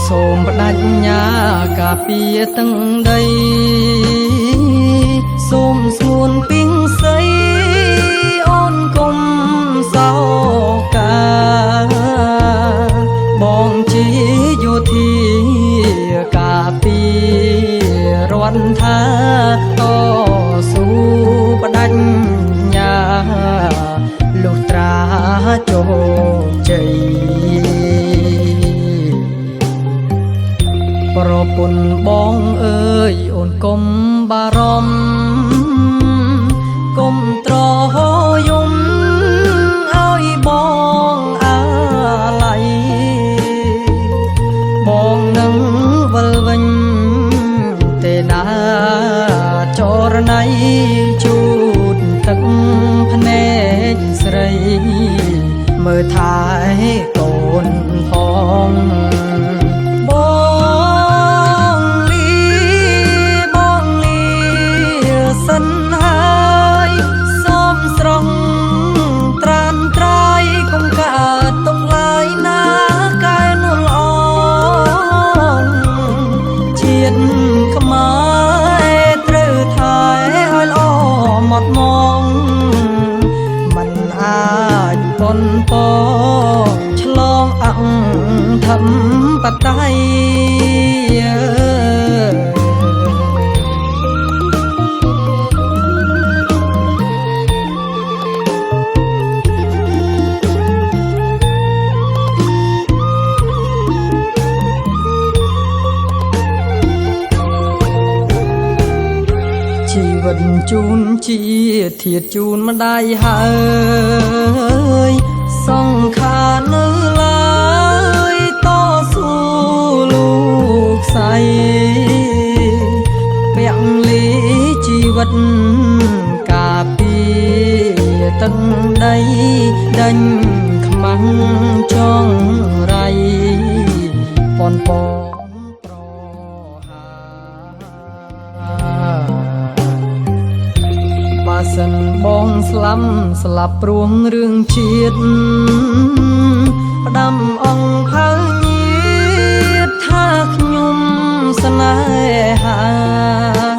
សូមបដិញ្ញាការពារទាំងដីសូមស្ងួនពីងសីអូនកុំសោកាបងជាយោធាការពាររនថាតស៊ូបដិញ្ញាលុះត្រាជោគជ័យប្រពន្ធបងអើយអូនកុំបារម្ភកុំត្រយំឲ្យបងអាឡ័យបងនឹងវិលវិញទេណាចរណៃជូតទឹកភ្នែកស្រីមើលថែកូនផងសិនហើយសូមស្រង់ត្រានត្រៃកុំកើតទុកឡើយណាកែនល្អជាតិខ្មែរត្រូវថែឲ្យល្អមកមកមិនអាចប៉ុនប៉ឆ្លងអង្គធម្មបតៃជីវិតជូនជាធាតជូនម្ដាយហើយសង្ខារនៅឡើយតស៊ូលោកស្រីពាក់លីជីវិតការពារទឹកដីដេញខ្មាំងចងរៃប៉ុនប៉ប្របើសិនបងស្លាប់ព្រោះរឿងជាតិផ្ដាំអង្គផៅញាតថាខ្ញុំស្នេហា